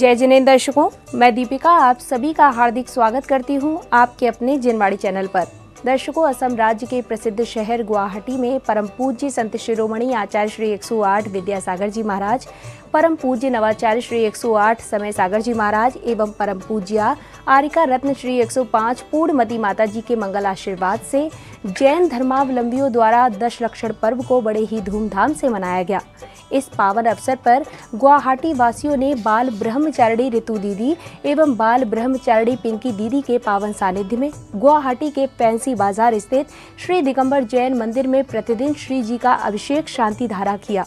जय जिनेंद्र दर्शकों, मैं दीपिका आप सभी का हार्दिक स्वागत करती हूं आपके अपने जिनवाड़ी चैनल पर। दर्शकों, असम राज्य के प्रसिद्ध शहर गुवाहाटी में परम पूज्य संत शिरोमणि आचार्य श्री 108 विद्यासागर जी महाराज, परम पूज्य नवाचार्य श्री 108 समय सागर जी महाराज एवं परम पूज्य आरिका रत्न श्री 105 पूर्णमती माता जी के मंगल आशीर्वाद से जैन धर्मावलंबियों द्वारा दशलक्षण पर्व को बड़े ही धूमधाम से मनाया गया। इस पावन अवसर पर गुवाहाटी वासियों ने बाल ब्रह्मचारिणी ऋतु दीदी एवं बाल ब्रह्मचारिणी पिंकी दीदी के पावन सानिध्य में गुवाहाटी के फैंसी बाजार स्थित श्री दिगंबर जैन मंदिर में प्रतिदिन श्री जी का अभिषेक शांति धारा किया।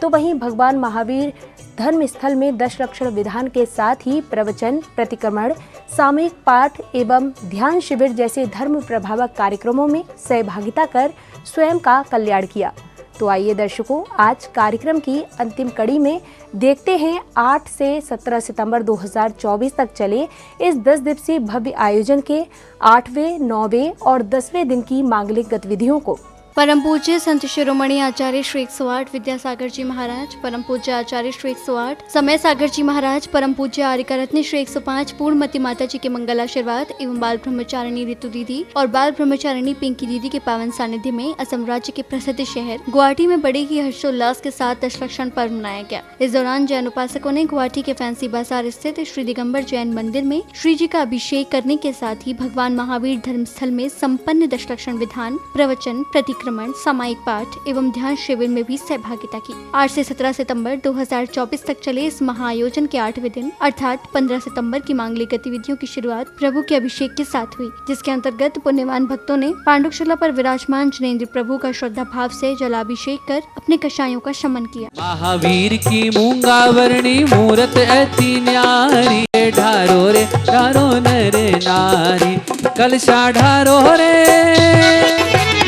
तो वहीं भगवान महावीर धर्म स्थल में दशलक्षण विधान के साथ ही प्रवचन, प्रतिक्रमण, सामूहिक पाठ एवं ध्यान शिविर जैसे धर्म प्रभावक कार्यक्रमों में सहभागिता कर स्वयं का कल्याण किया। तो आइए दर्शकों, आज कार्यक्रम की अंतिम कड़ी में देखते हैं 8 से 17 सितंबर 2024 तक चले इस 10 दिवसीय भव्य आयोजन के 8वें, 9वें और 10वें दिन की मांगलिक गतिविधियों को। परम पूज्य संत शिरोमणि आचार्य श्री 108 विद्यासागर जी महाराज, परम पूज्य आचार्य श्री 108 समय सागर जी महाराज, परम पूज्य आरिका रत्न श्री 105 पूर्णमती माता जी के मंगल आशीर्वाद एवं बाल ब्रह्मचारिणी ऋतु दीदी और बाल ब्रह्मचारिणी पिंकी दीदी के पावन सानिध्य में असम राज्य के प्रसिद्ध शहर गुवाहाटी में बड़े ही हर्षोल्लास के साथ दशलक्षण पर्व मनाया गया। इस दौरान जैन उपासकों ने गुवाहाटी के फैंसी बाजार स्थित श्री दिगंबर जैन मंदिर में श्री जी का अभिषेक करने के साथ ही भगवान महावीर धर्म स्थल में संपन्न दशलक्षण विधान, प्रवचन, प्रतिक्रमण, सामायिक पाठ एवं ध्यान शिविर में भी सहभागिता की। 8 से 17 सितंबर 2024 तक चले इस महाआयोजन के 8वें दिन अर्थात 15 सितंबर की मांगलिक गतिविधियों की शुरुआत प्रभु के अभिषेक के साथ हुई, जिसके अंतर्गत पुण्यवान भक्तों ने पांडुशिला पर विराजमान जिनेंद्र प्रभु का श्रद्धा भाव से जलाभिषेक कर अपने कषायों का शमन किया। महावीर की मूंगावरणी मूरत अति न्यारी, ढारो रे ढारो नर नारी, कलशा ढारो रे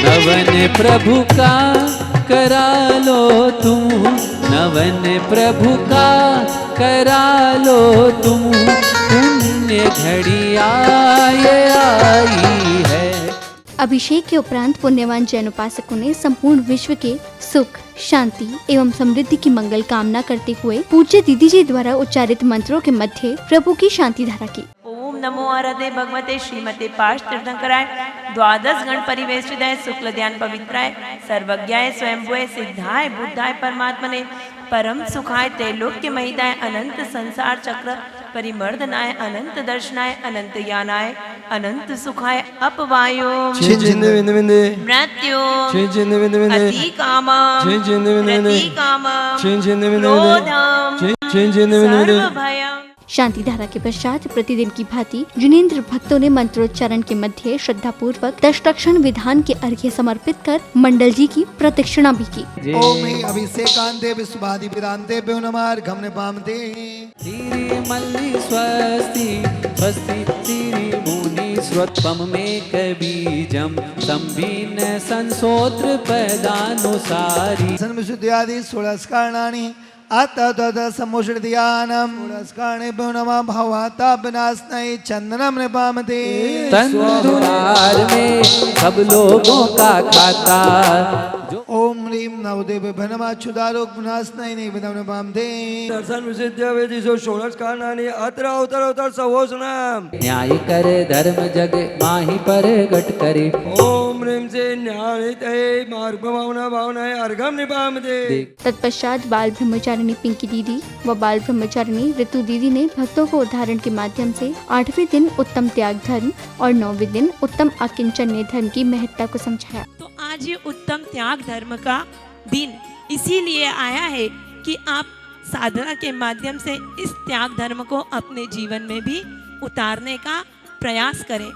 नवन प्रभु का करा लो तुम, नवन प्रभु का करा लो तुम, पुण्य घड़ी आई है। अभिषेक के उपरांत पुण्यवान जैन उपासकों ने संपूर्ण विश्व के सुख, शांति एवं समृद्धि की मंगल कामना करते हुए पूज्य दीदी जी द्वारा उच्चारित मंत्रों के मध्य प्रभु की शांति धारा की। ओम नमो आराधे भगवते श्रीमते पार्ष तीर्थंकराय द्वादश गण परिवेशिताय शुक्ल ध्यान पवित्राय सर्वज्ञाय स्वयंभुवे सिद्धाय बुद्धाय परमात्मने परम सुखाय त्रैलोक्य महिताय अनंत संसार चक्र परिमर्दनाय अनंत दर्शनाय अनंत यानाय अनंत सुखाय अपवायो मृत्यु अति कामा प्रति कामा क्रोधम सर्वभयम। शांति धारा के पश्चात प्रतिदिन की भांति जिनेंद्र भक्तों ने मंत्रोच्चारण के मध्य श्रद्धा पूर्वक दशलक्षण विधान के अर्घ्य समर्पित कर मंडल जी की प्रदक्षिणा भी की। ओम अभिषेकांते विश्वादि पिदान्तेभ्यो नमः अर्घं निपामते। तीरे मल्ली स्वस्ति स्वस्ति तीरे मुनि स्वत्पम में कबीजम संबीन संसोत्र पदानुसारी सन्विशुद्ध्यादि षोडशकारणानि अतः समुषृध्यानं षोडशकारणेभ्यो नमः भवातापनाशनाय चंदनम निपामते। तंदुरार में सब लोगों का खाता ओम ह्रीं नवदेवेभ्यो नमः अच्युतारोग विनाशनाय नैवेद्यं निपामते। दर्शन विसिद्ध्य वेदिषु षोडशकारणानि अत्र उत्तरोत्तर सवोषणम् न्याय करे धर्म जग माही पर गट करे। ओम ह्रीं से न्यायिते मार्ग भावनाय अर्घं निपामते। तत्पश्चात बाल ब्रह्मचारिणी पिंकी दीदी व बाल ब्रह्मचारिणी ऋतु दीदी ने भक्तों को उदाहरण के माध्यम से 8वें दिन उत्तम त्याग धर्म और 9वें दिन उत्तम आकिंचन्य धर्म की महत्ता को समझाया। तो आज ये उत्तम त्याग धर्म का दिन इसीलिए आया है कि आप साधना के माध्यम से इस त्याग धर्म को अपने जीवन में भी उतारने का प्रयास करें।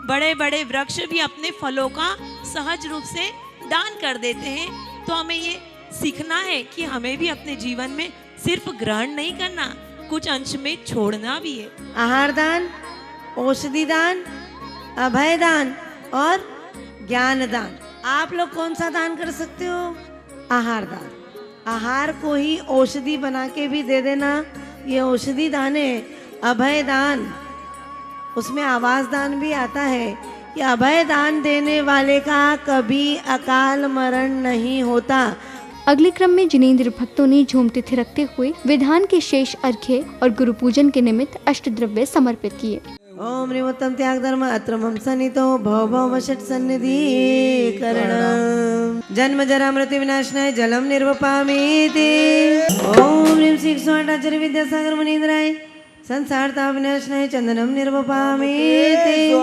बड़े बड़े वृक्ष भी अपने फलों का सहज रूप से दान कर देते हैं, तो हमें ये सीखना है कि हमें भी अपने जीवन में सिर्फ ग्रहण नहीं करना, कुछ अंश में छोड़ना भी है। आहार दान, औषधि दान, अभय दान और ज्ञान दान। आप लोग कौन सा दान कर सकते हो? आहार दान। आहार को ही औषधि बना के भी दे देना, ये औषधि दान है। अभय दान, उसमें आवाज दान भी आता है कि अभय दान देने वाले का कभी अकाल मरण नहीं होता। अगले क्रम में जिनेंद्र भक्तों ने झूमते थिरकते हुए विधान के शेष अर्घ्य और गुरु पूजन के निमित्त अष्टद्रव्य समर्पित किए। ओम ह्रीं उत्तम त्याग धर्म अत्रमं सन्नितो भव भव षट सन्निधि करणम जन्म जरा मृत्यु विनाशनाय जलम निर्वपामीति। ओम ह्रीं श्री 108 आचार्य विद्यासागर मुनींद्राय संसार ताप विनाशनाय चंदनम निर्वपामीति।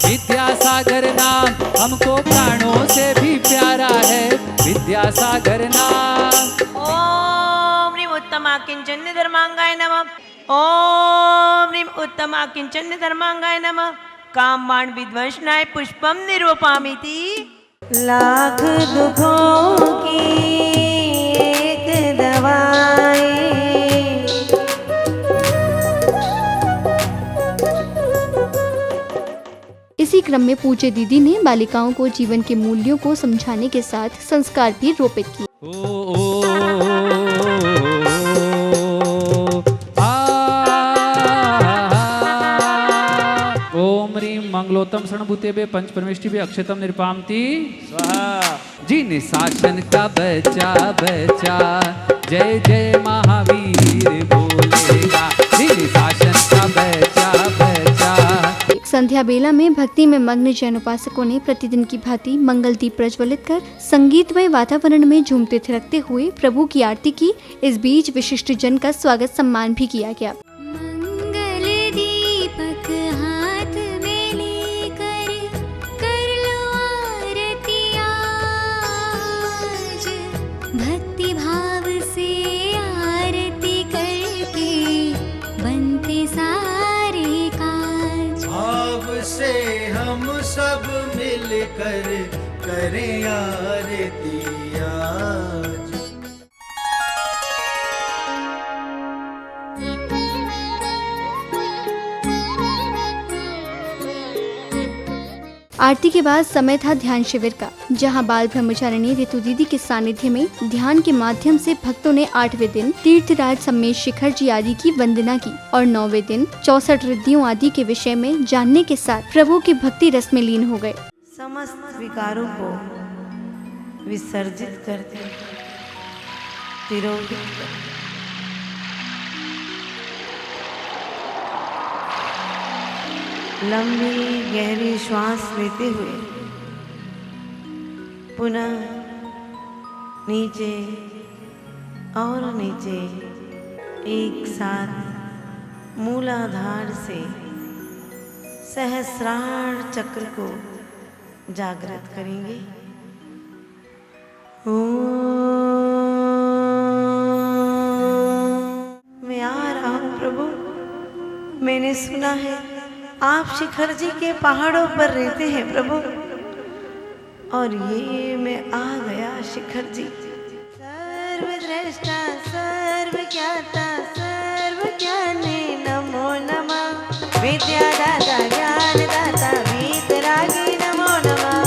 विद्यासागर नाम हमको प्राणों से भी प्यारा है, विद्यासागर नाम। ओम ह्रीं उत्तमा किंचन धर्मांगाय नमः। ओम ह्रीं उत्तमा किंचन धर्मांगाय नमः। कामबाण विध्वंसनाय पुष्पम निरूपयामीति। लाख दुखों की एक दवाई इसी क्रम में पूज्य दीदी ने बालिकाओं को जीवन के मूल्यों को समझाने के साथ संस्कार भी रोपित किए। ओम ह्रीं मंगलोत्तम शरणभूतेभ्यः पंच परमेष्टिभ्यः अक्षतम निर्पामति स्वाहा। जी निशासन का बच्चा बच्चा जय जय महावीर बोलेगा, जी निशासन का बच्चा बच्चा। संध्या बेला में भक्ति में मग्न जैन उपासकों ने प्रतिदिन की भांति मंगल दीप प्रज्वलित कर संगीतमय वातावरण में झूमते थिरकते हुए प्रभु की आरती की। इस बीच विशिष्ट जन का स्वागत सम्मान भी किया गया। मंगल दीपक हाथ में लेकर कर लो आरती आज, भक्ति भाव से आरती करके बनते सारे काज। भाव से हम सब मिलकर करें आरती आज। आरती के बाद समय था ध्यान शिविर का, जहां बाल ब्रह्मचारिणी ऋतु दीदी के सानिध्य में ध्यान के माध्यम से भक्तों ने 8वें दिन तीर्थराज सम्मेद शिखर जी आदि की वंदना की और 9वें दिन 64 रिद्धियों आदि के विषय में जानने के साथ प्रभु के भक्ति रस में लीन हो गए। समस्त विकारों को विसर्जित करते तिरोहित करते लंबी गहरी श्वास लेते हुए पुनः नीचे और नीचे एक साथ मूलाधार से सहस्रार चक्र को जागृत करेंगे। मैं आ रहा हूँ प्रभु, मैंने सुना है आप शिखर जी के पहाड़ों पर रहते हैं प्रभु, और ये मैं आ गया शिखर जी। सर्वद्रष्टा सर्वज्ञाता सर्वज्ञानी नमो नमः, विद्यादाता ज्ञानदाता वीतरागी नमो नमः।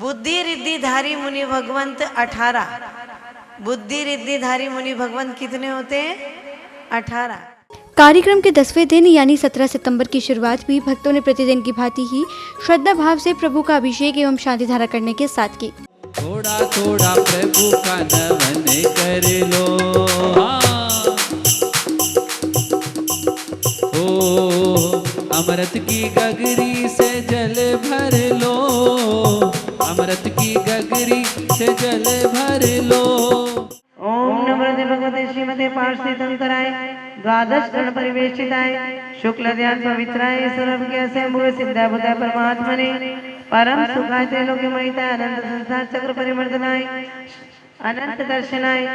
बुद्धि रिद्धिधारी मुनि भगवंत 18। बुद्धि रिद्धिधारी मुनि भगवंत कितने होते हैं? 18। कार्यक्रम के 10वें दिन यानी 17 सितंबर की शुरुआत भी भक्तों ने प्रतिदिन की भांति ही श्रद्धा भाव से प्रभु का अभिषेक एवं शांति धारा करने के साथ की। थोड़ा थोड़ा प्रभु का नमन कर लो, ओ अमृत की गगरी से जल भर लो, अमृत की गगरी से जल भर लो। ओम नमो भगवते श्रीमते पार्श्वतंत्राय द्वादश गण परिवेशिताय शुक्ल ध्यान पवित्राय सर्वज्ञ शंभु सिद्धा बुद्ध परमात्मने परम सुखाय त्रैलोक्यमयिताय अनंत संसार चक्र परिवर्तनाय अनंत दर्शनाय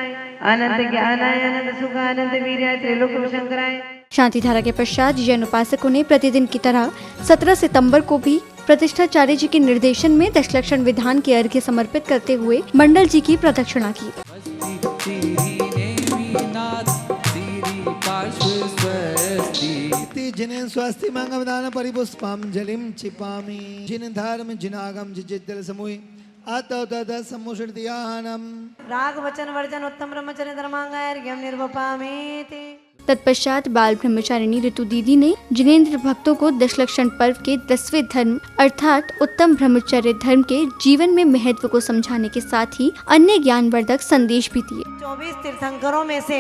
अनंत ज्ञानाय अनंत सुखाय अनंत वीर्याय त्रैलोक्य विशंकराय। शांति धारा के पश्चात जैन उपासकों ने प्रतिदिन की तरह 17 सितंबर को भी प्रतिष्ठाचार्य जी के निर्देशन में दशलक्षण विधान के अर्घ्य समर्पित करते हुए मंडल जी की प्रदक्षिणा की। जिनेन स्वस्ति मंगवदान परिपुष्पांजलिं क्षिपामि, जिन धर्म जिनागम जिजिद्दल समूहे आतौतद सम्मुषिर्ध्यानम्। राग वचन वर्जन उत्तम ब्रह्मचर्य धर्मांगाय अर्घ्यं निर्वपामीति। तत्पश्चात बाल ब्रह्मचारिणी ऋतु दीदी ने जिनेंद्र भक्तों को दशलक्षण पर्व के 10वें धर्म अर्थात उत्तम ब्रह्मचर्य धर्म के जीवन में महत्व को समझाने के साथ ही अन्य ज्ञानवर्धक संदेश भी दिए। 24 तीर्थंकरों में से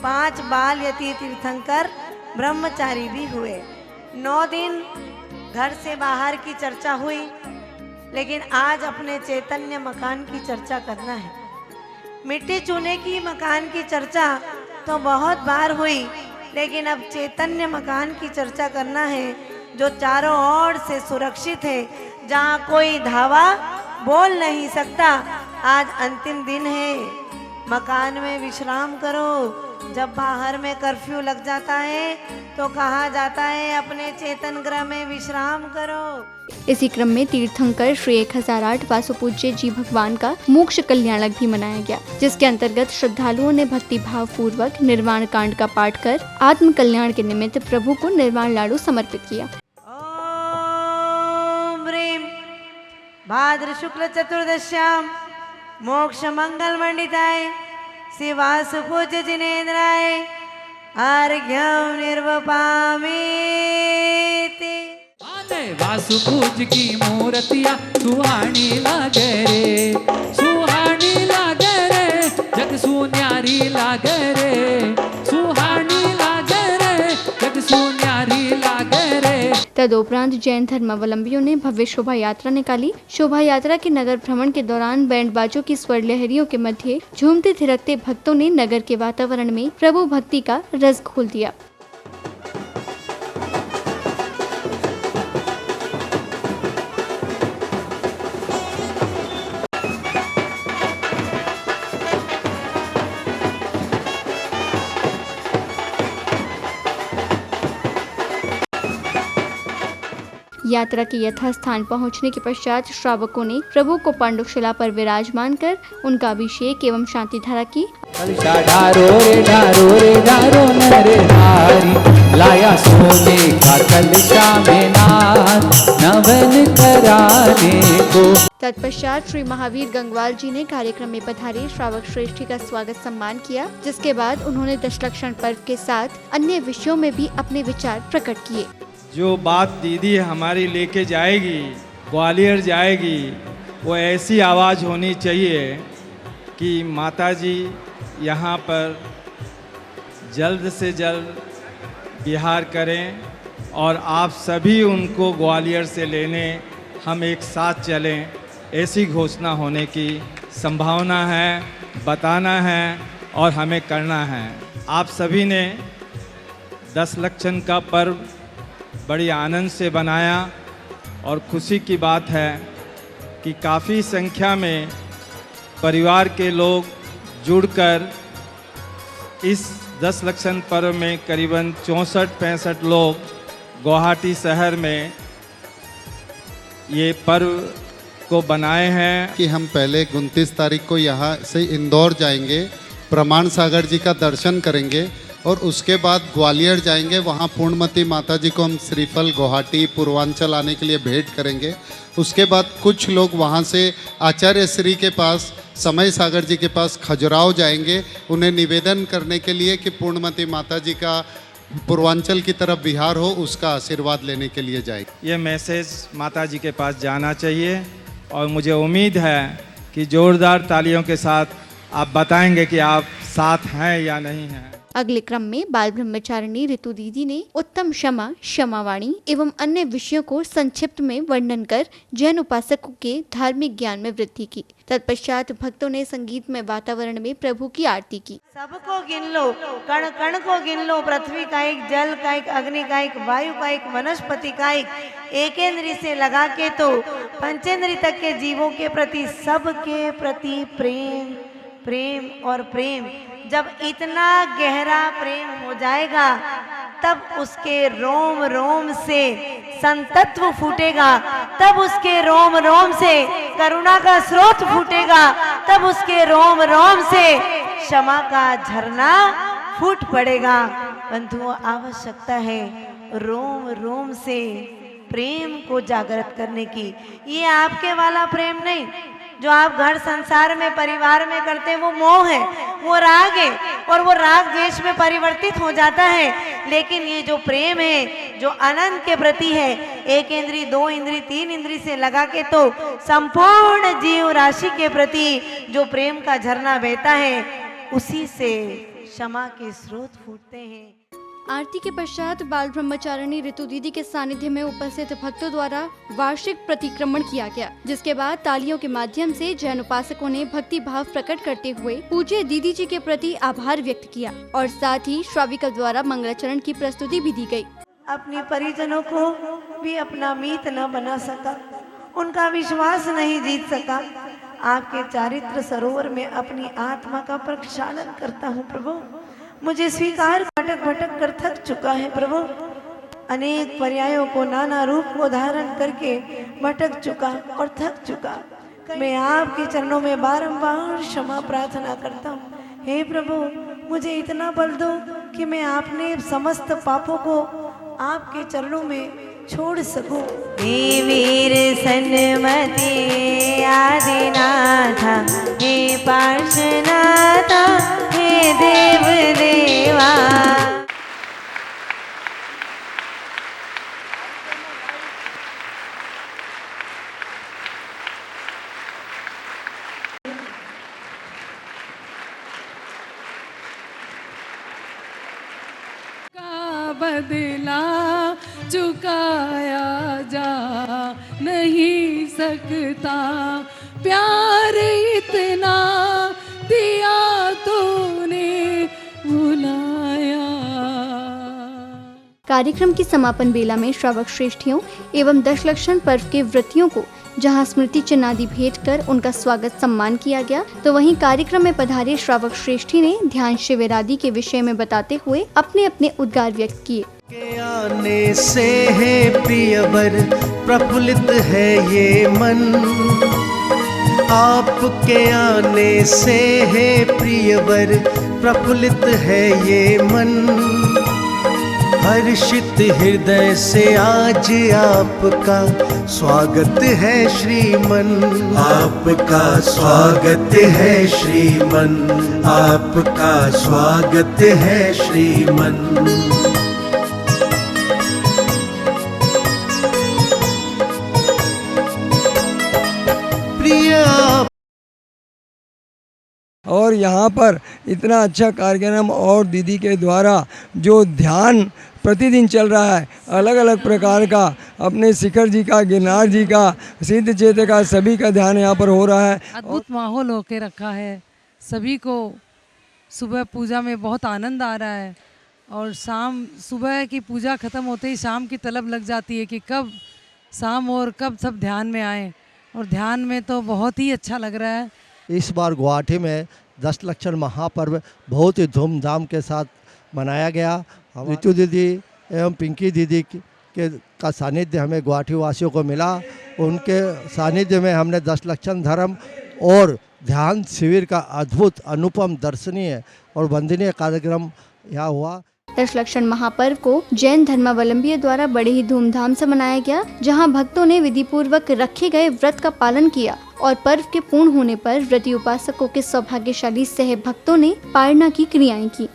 5 बाल यति तीर्थंकर ब्रह्मचारी भी हुए। 9 दिन घर से बाहर की चर्चा हुई, लेकिन आज अपने चैतन्य मकान की चर्चा करना है। मिट्टी चूने की मकान की चर्चा तो बहुत बार हुई, लेकिन अब चैतन्य मकान की चर्चा करना है जो चारों ओर से सुरक्षित है, जहाँ कोई धावा बोल नहीं सकता। आज अंतिम दिन है, मकान में विश्राम करो। जब बाहर में कर्फ्यू लग जाता है तो कहा जाता है अपने चेतन ग्रह में विश्राम करो। इसी क्रम में तीर्थंकर श्री 1008 वासुपूज्य जी भगवान का मोक्ष कल्याणक भी मनाया गया, जिसके अंतर्गत श्रद्धालुओं ने भक्ति भाव पूर्वक निर्वाण कांड का पाठ कर आत्म कल्याण के निमित्त प्रभु को निर्वाण लाडू समर्पित किया। ओम ह्रीं भाद्र शुक्ल चतुर्दश्यां मोक्ष मंगल मंडिताय श्री वासुपूज्य जिनेन्द्राय अर्घ्यं निर्वपामि। वासुपूज की मूर्तिया सुहानी लागे रे, सुहानी लागे रे, जग सुन्यारी लागे रे, सुहानी लागे रे, जग सुन्यारी लागे रे। तदोपरांत जैन धर्मावलंबियों ने भव्य शोभा यात्रा निकाली। शोभा यात्रा के नगर भ्रमण के दौरान बैंड बाजों की स्वर लहरियों के मध्य झूमते थिरकते भक्तों ने नगर के वातावरण में प्रभु भक्ति का रस घोल दिया। यात्रा के यथास्थान पहुंचने के पश्चात श्रावकों ने प्रभु को पांडुशिला पर विराजमान कर उनका अभिषेक एवं शांति धारा की। ढारो रे ढारो रे ढारो नरे नारी, लाया सोने का कलशा में नाथ, नवन कराने को। तत्पश्चात श्री महावीर गंगवाल जी ने कार्यक्रम में पधारे श्रावक श्रेष्ठी का स्वागत सम्मान किया, जिसके बाद उन्होंने दशलक्षण पर्व के साथ अन्य विषयों में भी अपने विचार प्रकट किए। जो बात दीदी हमारी लेके जाएगी, ग्वालियर जाएगी, वो ऐसी आवाज़ होनी चाहिए कि माता जी यहाँ पर जल्द से जल्द विहार करें और आप सभी उनको ग्वालियर से लेने हम एक साथ चलें, ऐसी घोषणा होने की संभावना है, बताना है और हमें करना है। आप सभी ने दशलक्षण का पर्व बड़ी आनंद से बनाया और खुशी की बात है कि काफ़ी संख्या में परिवार के लोग जुड़कर इस दशलक्षण पर्व में करीबन 64-65 लोग गुवाहाटी शहर में ये पर्व को बनाए हैं। कि हम पहले 29 तारीख को यहाँ से इंदौर जाएंगे, प्रमाण सागर जी का दर्शन करेंगे और उसके बाद ग्वालियर जाएंगे। वहाँ पूर्णमती माता जी को हम श्रीफल गुवाहाटी पूर्वांचल आने के लिए भेंट करेंगे। उसके बाद कुछ लोग वहाँ से आचार्य श्री के पास, समय सागर जी के पास खजुराहो जाएंगे, उन्हें निवेदन करने के लिए कि पूर्णमती माता जी का पूर्वांचल की तरफ विहार हो, उसका आशीर्वाद लेने के लिए जाएंगे। ये मैसेज माता जी के पास जाना चाहिए और मुझे उम्मीद है कि जोरदार तालियों के साथ आप बताएंगे कि आप साथ हैं या नहीं हैं। अगले क्रम में बाल ब्रह्मचारिणी ऋतु दीदी ने उत्तम क्षमा, क्षमावाणी एवं अन्य विषयों को संक्षिप्त में वर्णन कर जैन उपासकों के धार्मिक ज्ञान में वृद्धि की। तत्पश्चात भक्तों ने संगीतमय वातावरण में प्रभु की आरती की। सबको गिन लो, कण कण को गिन लो, पृथ्वी का एक, जल का एक, अग्नि का एक, वायु का एक, वनस्पति का एक इंद्री से लगा के तो पंचेंद्री तक के जीवों के प्रति, सबके प्रति प्रेम, प्रेम और प्रेम। जब इतना गहरा प्रेम हो जाएगा तब उसके रोम रोम से संतत्व फूटेगा, तब उसके रोम रोम से करुणा का स्रोत फूटेगा, तब उसके रोम रोम से क्षमा का झरना फूट पड़ेगा। बंधुओं, आवश्यकता है रोम रोम से प्रेम को जागृत करने की। ये आपके वाला प्रेम नहीं, जो आप घर संसार में परिवार में करते हैं वो मोह है, वो राग है, और वो राग द्वेष में परिवर्तित हो जाता है। लेकिन ये जो प्रेम है जो अनंत के प्रति है, 1 इंद्री 2 इंद्री 3 इंद्री से लगा के तो संपूर्ण जीव राशि के प्रति जो प्रेम का झरना बहता है, उसी से क्षमा के स्रोत फूटते हैं। आरती के पश्चात बाल ब्रह्मचारिणी ऋतु दीदी के सानिध्य में उपस्थित भक्तों द्वारा वार्षिक प्रतिक्रमण किया गया, जिसके बाद तालियों के माध्यम से जैन उपासकों ने भक्ति भाव प्रकट करते हुए पूज्य दीदी जी के प्रति आभार व्यक्त किया और साथ ही श्राविका द्वारा मंगलाचरण की प्रस्तुति भी दी गई। अपने परिजनों को भी अपना मीत न बना सका, उनका विश्वास नहीं जीत सका, आपके चारित्र सरोवर में अपनी आत्मा का प्रक्षालन करता हूँ प्रभु। मुझे स्वीकार भटक भटक कर थक चुका है प्रभु, अनेक पर्यायों को नाना रूप को धारण करके भटक चुका और थक चुका। मैं आपके चरणों में बारंबार क्षमा प्रार्थना करता हूँ। हे प्रभु, मुझे इतना बल दो कि मैं आपने समस्त पापों को आपके चरणों में छोड़ सकूं। हे वीर सन्मति आदिनाथा, हे पार्श्वनाथा, हे देव देवा। बदला चुकाया जा नहीं सकता, प्यार इतना दिया तूने भुलाया। कार्यक्रम की समापन बेला में श्रावक श्रेष्ठियों एवं दशलक्षण पर्व के व्रतियों को जहां स्मृति चिन्ह आदि भेंट कर उनका स्वागत सम्मान किया गया, तो वहीं कार्यक्रम में पधारे श्रावक श्रेष्ठी ने ध्यान शिविर आदि के विषय में बताते हुए अपने अपने उद्गार व्यक्त किए। के आने से है प्रियवर प्रफुल्लित है ये मन, आपके आने से है प्रियवर प्रफुल्लित है ये मन। हर्षित हृदय से आज आपका स्वागत है श्रीमन, आपका स्वागत है श्रीमन, आपका स्वागत है श्रीमन। और यहाँ पर इतना अच्छा कार्यक्रम और दीदी के द्वारा जो ध्यान प्रतिदिन चल रहा है, अलग अलग प्रकार का, अपने शिखर जी का, गिरनार जी का, सिद्ध चेते का, सभी का ध्यान यहाँ पर हो रहा है। अद्भुत माहौल होके रखा है, सभी को सुबह पूजा में बहुत आनंद आ रहा है और शाम सुबह की पूजा ख़त्म होते ही शाम की तलब लग जाती है कि कब शाम और कब सब ध्यान में आए, और ध्यान में तो बहुत ही अच्छा लग रहा है। इस बार गुवाहाटी में दशलक्षण महापर्व बहुत ही धूमधाम के साथ मनाया गया। ऋतु दीदी एवं पिंकी दीदी का सानिध्य हमें गुवाहाटी वासियों को मिला। उनके सानिध्य में हमने दशलक्षण धर्म और ध्यान शिविर का अद्भुत, अनुपम, दर्शनीय और वंदनीय कार्यक्रम यहाँ हुआ। दशलक्षण महापर्व को जैन धर्मावलंबियों द्वारा बड़े ही धूमधाम से मनाया गया, जहां भक्तों ने विधि पूर्वक रखे गए व्रत का पालन किया और पर्व के पूर्ण होने पर व्रती उपासकों के सौभाग्यशाली सह भक्तों ने पारणा की क्रियाएं की।